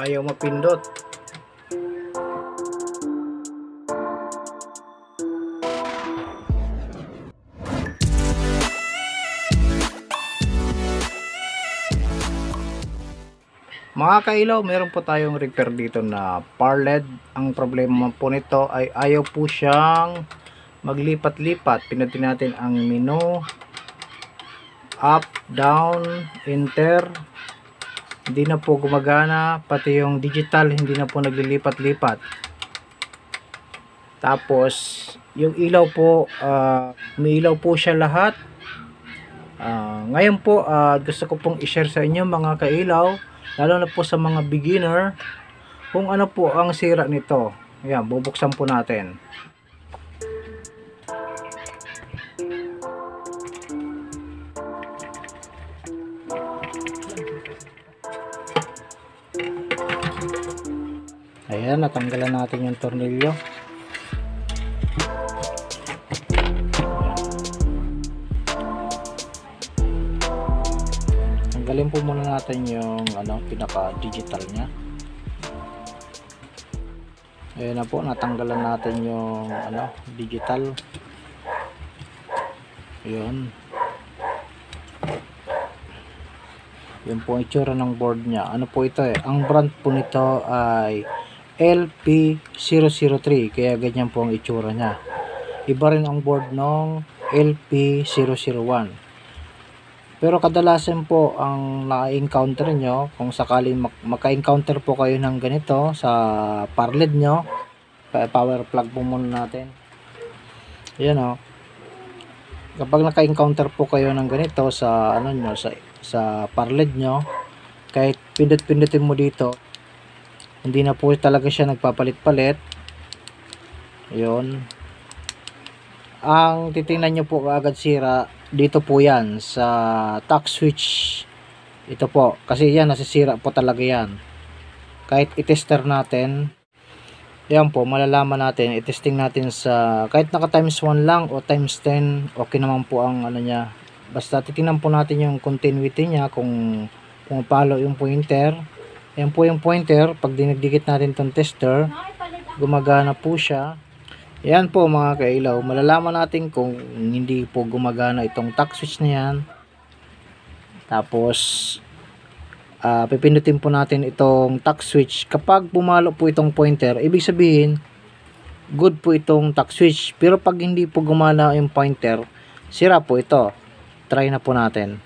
ayaw mapindot. Mga kailaw, meron po tayong repair dito na power LED. Ang problema po nito ay ayaw po siyang maglipat-lipat. Pinutin natin ang menu, up, down, enter. Hindi na po gumagana, pati yung digital hindi na po naglilipat-lipat. Tapos yung ilaw po, may ilaw po siya lahat. Ngayon po gusto ko pong i-share sa inyo mga kailaw, lalo na po sa mga beginner, kung ano po ang sira nito. Ayan, bubuksan po natin. Ayan, natanggalan natin yung tornilyo. Tanggalin po muna natin yung pinaka digital nya. Ayan na po, natanggalan natin yung digital. Ayan. Yan po ang itsura ng board nya. Ano po ito ang brand po nito ay LP003, kaya ganyan po ang itsura nya. Iba rin ang board ng LP001. Pero kadalasan po ang na-encounter nyo, kung sakaling maka-encounter po kayo ng ganito sa power LED nyo, power plug po muna natin. Ayan kapag naka-encounter po kayo ng ganito sa sa power LED nyo, kahit pindot-pindutin mo dito, hindi na po talaga siya nagpapalit-palit. Yun. Ang titingnan nyo po agad sira, dito po yan sa tack switch. Ito po, kasi yan nasisira po talaga yan. Kahit i-tester natin, yan po, malalaman natin, i-testing natin sa kahit naka times 1 lang o times 10, okay naman po ang nya. Basta titingnan po natin yung continuity nya, kung pumapalo yung pointer. Yan po yung pointer, pag dinagdikit natin tong tester, gumagana po siya. Yan po mga kailaw, malalaman natin kung hindi po gumagana itong tack switch na yan. Tapos pipindutin po natin itong tack switch. Kapag pumalo po itong pointer, ibig sabihin good po itong tack switch. Pero pag hindi po gumana yung pointer, sira po ito. Try na po natin.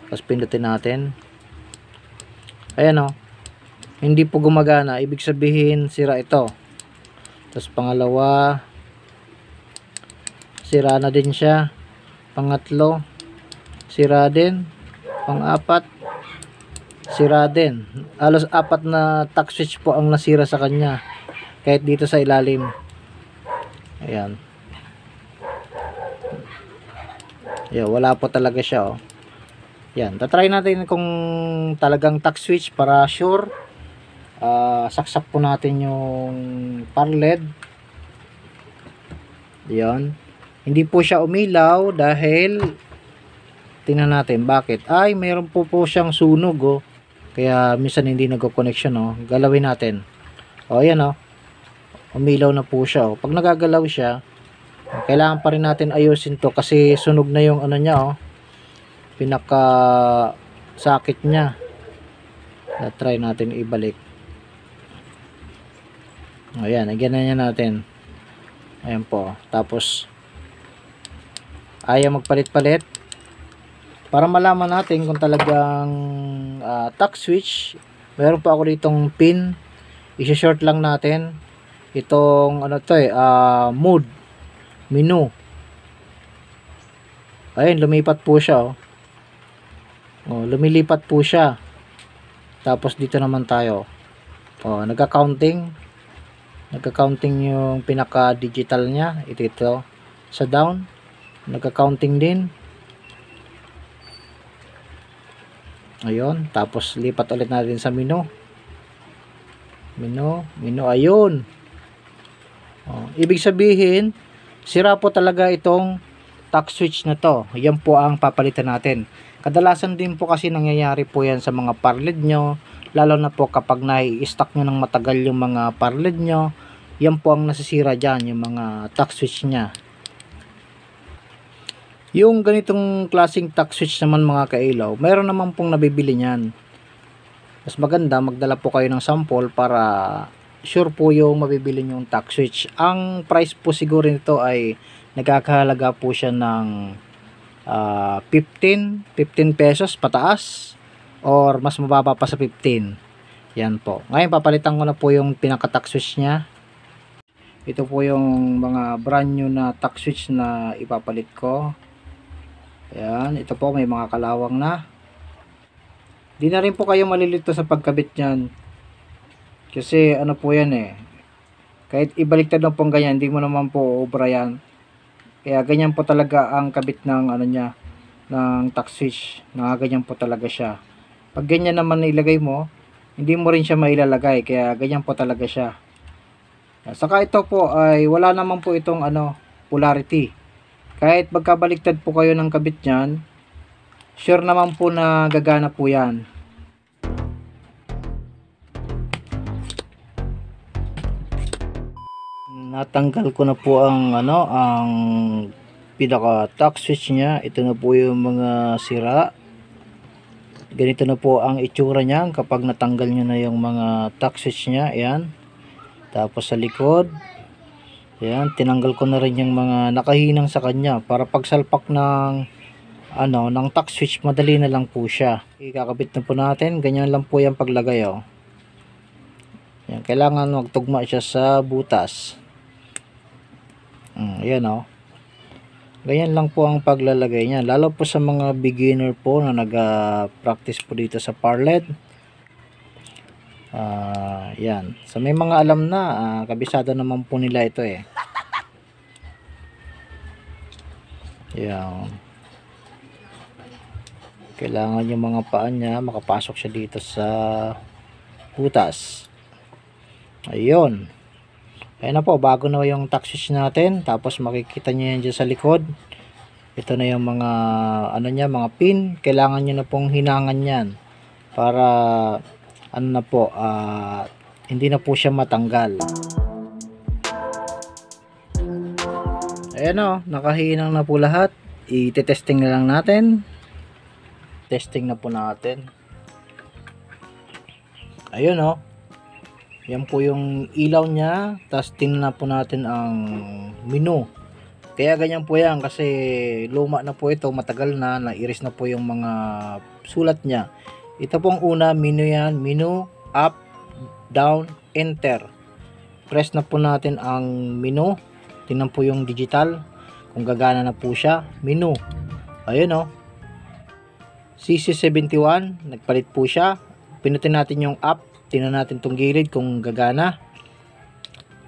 Tapos pindutin natin. Ayan hindi po gumagana, ibig sabihin sira ito. Tapos pangalawa, sira na din siya. Pangatlo, sira din. Pang-apat, sira din. Halos 4 na tack switch po ang nasira sa kanya, kahit dito sa ilalim. Ayan. Wala po talaga siya Yan, tatry natin kung talagang tack switch para sure. Saksak po natin yung power LED. Yan. Hindi po siya umilaw dahil tingnan natin bakit. Ay, mayroon po siyang sunog kaya minsan hindi nagko-connection Galawin natin. Ayan umilaw na po siya Pag nagagalaw siya, kailangan pa rin natin ayusin to kasi sunog na yung nya pinaka socket nya. Try natin ibalik. Ayan, ganyan natin. Ayan po. Tapos ayaw magpalit-palit. Para malaman natin kung talagang tack switch, meron pa ako ditong pin. I-short lang natin itong mode menu. Ayun, lumipat po siya lumilipat po siya. Tapos dito naman tayo nagka-counting yung pinaka digital nya. Ito sa down, nagka-counting din. Ayun, tapos lipat ulit natin sa menu. Ayun. Ibig sabihin sira po talaga itong tack switch na to. Yan po ang papalitan natin. Kadalasan din po kasi nangyayari po yan sa mga power LED nyo, lalo na po kapag nai-stack nyo ng matagal yung mga power LED nyo, yan po ang nasisira dyan, yung mga tack switch nya. Yung ganitong klaseng tack switch naman mga kailaw, mayroon naman pong nabibili nyan. Mas maganda magdala po kayo ng sample para sure po yung mabibili yung tack switch. Ang price po siguro nito ay nagkakahalaga po siya ng 15 pesos pataas or mas mababa pa sa 15. Yan po. Ngayon papalitan ko na po yung pinaka tack switch nya. Ito po yung mga brand new na tack switch na ipapalit ko. Ayan, ito po may mga kalawang na. Di na rin po kayo malilito sa pagkabit niyan. Kasi ano po yan eh. Kahit ibaliktad na po ganyan, hindi mo naman po obra yan. Kaya ganyan po talaga ang kabit ng ano niya, ng tack switch. Ganyan po talaga siya. Pag ganyan naman ilagay mo, hindi mo rin siya mailalagay. Kaya ganyan po talaga siya. Saka ito po ay wala naman po itong polarity. Kahit magkabaliktad po kayo ng kabit niyan, sure naman po na gagana po yan. Natanggal ko na po ang ang pinaka tack switch niya. Ito na po yung mga sira. Ganito na po ang itsura niya kapag natanggal nyo na yung mga tack switch niya. Ayan. Tapos sa likod, ayan, tinanggal ko na rin yung mga nakahinang sa kanya para pagsalpak ng ng tack switch, madali na lang po siya. Ikakabit na po natin. Ganyan lang po yung paglagay, oh. Yan, kailangan magtugma siya sa butas. Ayan, oh. Ganyan lang po ang paglalagay niya. Lalo po sa mga beginner po na nag-practice po dito sa power LED. Yan. So may mga alam na, kabisado naman po nila ito eh. Yan. Kailangan yung mga paa niya makapasok siya dito sa butas. Ayun. Ayan na po, bago na yung tack switch natin. Tapos makikita nyo yan dyan sa likod. Ito na yung mga niya, mga pin. Kailangan nyo na pong hinangan yan para na po, hindi na po siya matanggal. Ayan o, nakahinang na po lahat. I-testing na lang natin. Testing na po natin. Ayun o. Yan po yung ilaw niya. Tapos tingnan na po natin ang menu. Kaya ganyan po yan kasi luma na po ito. Matagal na. Nairis na po yung mga sulat niya. Ito pong una, menu yan. Menu, up, down, enter. Press na po natin ang menu. Tingnan po yung digital. Kung gagana na po siya. Menu. Ayun o. CC71. Nagpalit po siya. Pinutin natin yung up. Tingnan natin tong gilid kung gagana.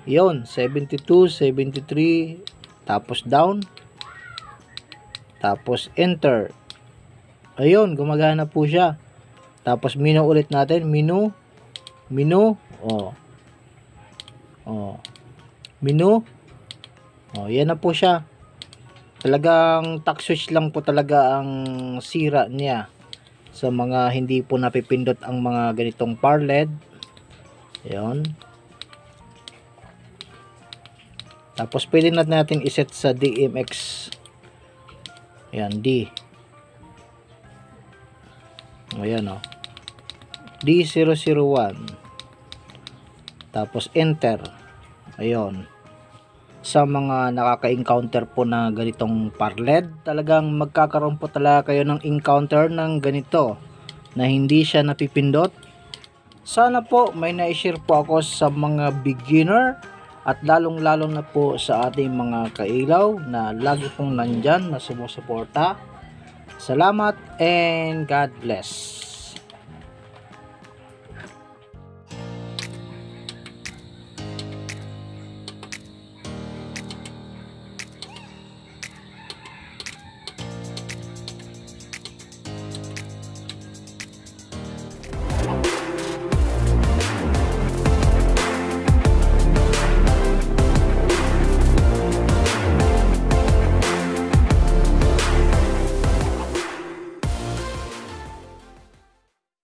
Yun. 72, 73. Tapos down. Tapos enter. Ayun. Gumagana po siya. Tapos menu ulit natin. Menu. Menu. Oh. Oh. Menu. Oh, yan na po siya. Talagang tack switch lang po talaga ang sira niya. Sa mga hindi po napipindot ang mga ganitong power LED. Ayun. Tapos pwede natin iset sa DMX. Ayan, D. Ayan o. D001. Tapos enter. Ayun. Sa mga nakaka-encounter po na ganitong power LED, talagang magkakaroon po talaga kayo ng encounter ng ganito na hindi siya napipindot. Sana po may na-share po ako sa mga beginner at lalong lalo na po sa ating mga kailaw na lagi pong nandyan na sumusuporta. Salamat and God bless.